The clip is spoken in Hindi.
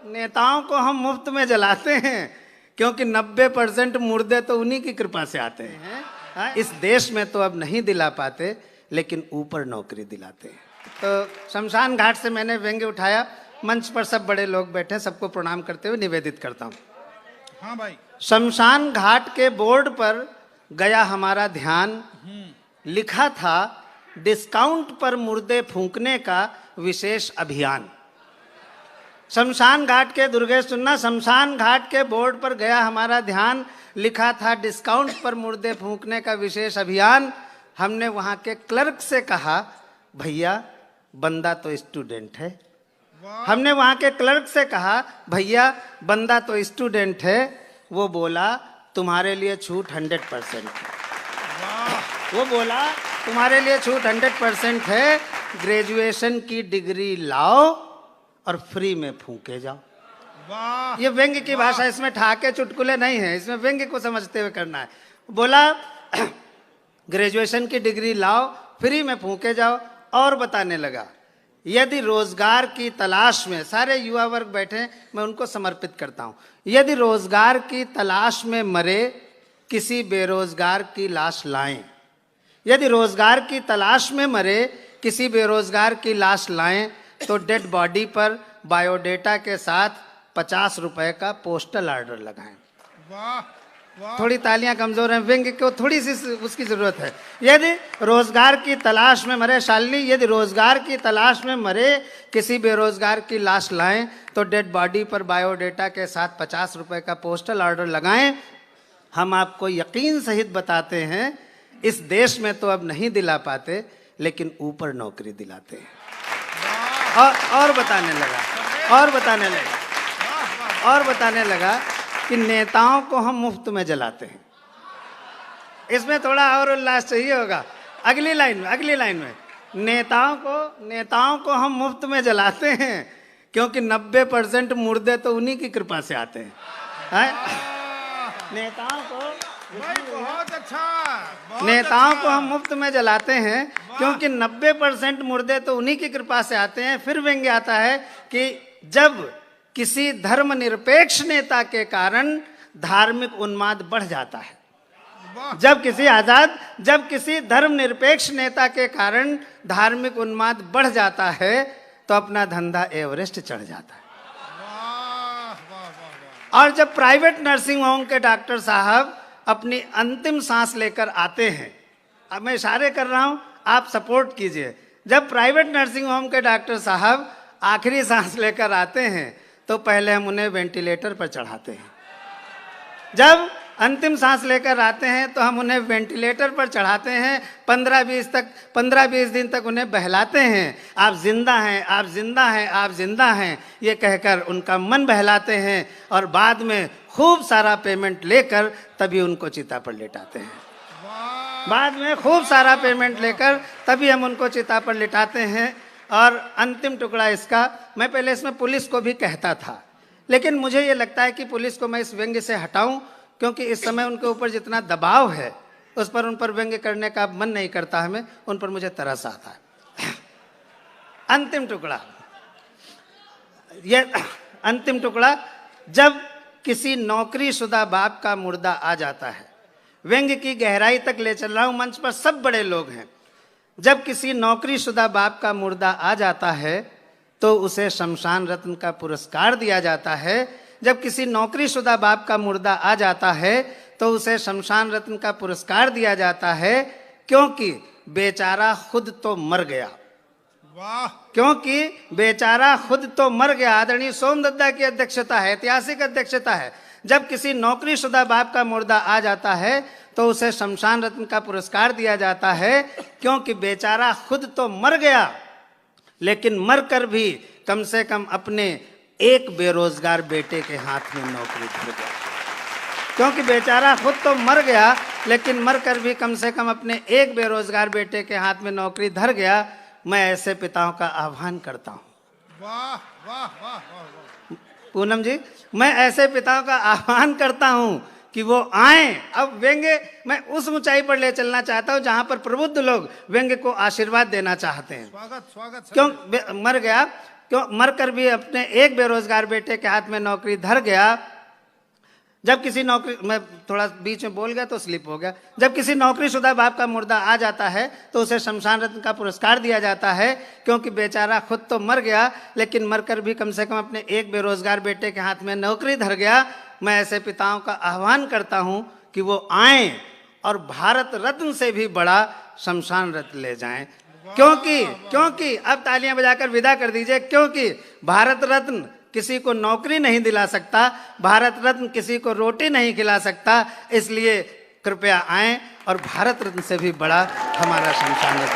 नेताओं को हम मुफ्त में जलाते हैं, क्योंकि 90% मुर्दे तो उन्हीं की कृपा से आते हैं। इस देश में तो अब नहीं दिला पाते, लेकिन ऊपर नौकरी दिलाते हैं। तो शमशान घाट से मैंने व्यंग्य उठाया। मंच पर सब बड़े लोग बैठे, सबको प्रणाम करते हुए निवेदित करता हूँ। हाँ भाई। शमशान घाट के बोर्ड पर गया हमारा ध्यान, लिखा था डिस्काउंट पर मुर्दे फूंकने का विशेष अभियान। शमशान घाट के दुर्गेश सुनना, शमशान घाट के बोर्ड पर गया हमारा ध्यान, लिखा था डिस्काउंट पर मुर्दे फूंकने का विशेष अभियान। हमने वहां के क्लर्क से कहा, भैया बंदा तो स्टूडेंट है। हमने वहां के क्लर्क से कहा, भैया बंदा तो स्टूडेंट है। वो बोला तुम्हारे लिए छूट 100% है। वो बोला तुम्हारे लिए छूट 100% है, ग्रेजुएशन की डिग्री लाओ और फ्री में फूंके जाओ। वाह, ये व्यंग्य की भाषा, इसमें ठहाके चुटकुले नहीं है, इसमें व्यंग्य को समझते हुए करना है। बोला ग्रेजुएशन की डिग्री लाओ, फ्री में फूंके जाओ। और बताने लगा, यदि रोजगार की तलाश में, सारे युवा वर्ग बैठे, मैं उनको समर्पित करता हूं, यदि रोजगार की तलाश में मरे किसी बेरोजगार की लाश लाएं, यदि रोजगार की तलाश में मरे किसी बेरोजगार की लाश लाएं, तो डेड बॉडी पर बायोडेटा के साथ 50 रुपए का पोस्टल ऑर्डर लगाएं। वाह, वाह। थोड़ी तालियां कमजोर हैं, व्यंग्य को थोड़ी सी उसकी जरूरत है। यदि रोजगार की तलाश में मरे, शालिनी, यदि रोजगार की तलाश में मरे किसी बेरोजगार की लाश लाएं, तो डेड बॉडी पर बायोडेटा के साथ 50 रुपए का पोस्टल ऑर्डर लगाएं। हम आपको यकीन सहित बताते हैं, इस देश में तो अब नहीं दिला पाते, लेकिन ऊपर नौकरी दिलाते हैं। और बताने लगा कि नेताओं को हम मुफ्त में जलाते हैं। इसमें थोड़ा और उल्लास चाहिए होगा। अगली लाइन में नेताओं को हम मुफ्त में जलाते हैं, क्योंकि 90% मुर्दे तो उन्हीं की कृपा से आते हैं। नेताओं को बहुत अच्छा, नेताओं को हम मुफ्त में जलाते हैं, क्योंकि 90% मुर्दे तो उन्हीं की कृपा से आते हैं। फिर व्यंग्य आता है कि जब किसी धर्मनिरपेक्ष नेता के कारण धार्मिक उन्माद बढ़ जाता है, जब किसी धर्मनिरपेक्ष नेता के कारण धार्मिक उन्माद बढ़ जाता है, तो अपना धंधा एवरेस्ट चढ़ जाता है। और जब प्राइवेट नर्सिंग होम के डॉक्टर साहब अपनी अंतिम सांस लेकर आते हैं, अब मैं इशारे कर रहा हूं, आप सपोर्ट कीजिए, जब प्राइवेट नर्सिंग होम के डॉक्टर साहब आखिरी सांस लेकर आते हैं, तो पहले हम उन्हें वेंटिलेटर पर चढ़ाते हैं। जब अंतिम सांस लेकर आते हैं, तो हम उन्हें वेंटिलेटर पर चढ़ाते हैं। 15-20 दिन तक उन्हें बहलाते हैं, आप जिंदा हैं, आप जिंदा हैं, आप जिंदा हैं, ये कहकर उनका मन बहलाते हैं। और बाद में खूब सारा पेमेंट लेकर तभी उनको चिता पर लेटाते हैं। बाद में खूब सारा पेमेंट लेकर तभी हम उनको चिता पर लिटाते हैं। और अंतिम टुकड़ा इसका, मैं पहले इसमें पुलिस को भी कहता था, लेकिन मुझे ये लगता है कि पुलिस को मैं इस व्यंग्य से हटाऊं, क्योंकि इस समय उनके ऊपर जितना दबाव है, उन पर व्यंग्य करने का मन नहीं करता हमें, उन पर मुझे तरस आता है। अंतिम टुकड़ा, जब किसी नौकरीशुदा बाप का मुर्दा आ जाता है, व्यंग्य की गहराई तक ले चल रहा हूं, मंच पर सब बड़े लोग हैं। जब किसी नौकरीशुदा बाप का मुर्दा आ जाता है, तो उसे शमशान रत्न का पुरस्कार दिया जाता है। जब किसी नौकरीशुदा बाप का मुर्दा आ जाता है, तो उसे शमशान रत्न का पुरस्कार दिया जाता है, क्योंकि बेचारा खुद तो मर गया। वाह, क्योंकि बेचारा खुद तो मर गया। आदरणीय सोमदत्ता की अध्यक्षता है, ऐतिहासिक अध्यक्षता है। जब किसी नौकरीशुदा बाप का मुर्दा आ जाता है, तो उसे शमशान रत्न का पुरस्कार दिया जाता है, क्योंकि बेचारा खुद तो मर गया, लेकिन मरकर भी कम से कम अपने एक बेरोजगार बेटे के हाथ में नौकरी धर गया। क्योंकि बेचारा खुद तो मर गया, लेकिन मरकर भी कम से कम अपने एक बेरोजगार बेटे के हाथ में नौकरी धर गया। मैं ऐसे पिताओं का आह्वान करता हूँ। वाह, वाह, वाह, वाह। पूनम जी, मैं ऐसे पिताओं का आह्वान करता हूँ कि वो आए। अब व्यंग्य मैं उस ऊंचाई पर ले चलना चाहता हूँ जहां पर प्रबुद्ध लोग व्यंग्य को आशीर्वाद देना चाहते हैं। स्वागत। क्यों मर गया, क्यों मरकर भी अपने एक बेरोजगार बेटे के हाथ में नौकरी धर गया। जब किसी नौकरी, मैं थोड़ा बीच में बोल गया तो स्लिप हो गया, जब किसी नौकरीशुदा बाप का मुर्दा आ जाता है तो उसे शमशान रत्न का पुरस्कार दिया जाता है, क्योंकि बेचारा खुद तो मर गया लेकिन मरकर भी कम से कम अपने एक बेरोजगार बेटे के हाथ में नौकरी धर गया। मैं ऐसे पिताओं का आह्वान करता हूं कि वो आएं और भारत रत्न से भी बड़ा शमशान रत्न ले जाएं, क्योंकि अब तालियां बजाकर विदा कर दीजिए, क्योंकि भारत रत्न किसी को नौकरी नहीं दिला सकता, भारत रत्न किसी को रोटी नहीं खिला सकता। इसलिए कृपया आएं और भारत रत्न से भी बड़ा हमारा शमशान रत्न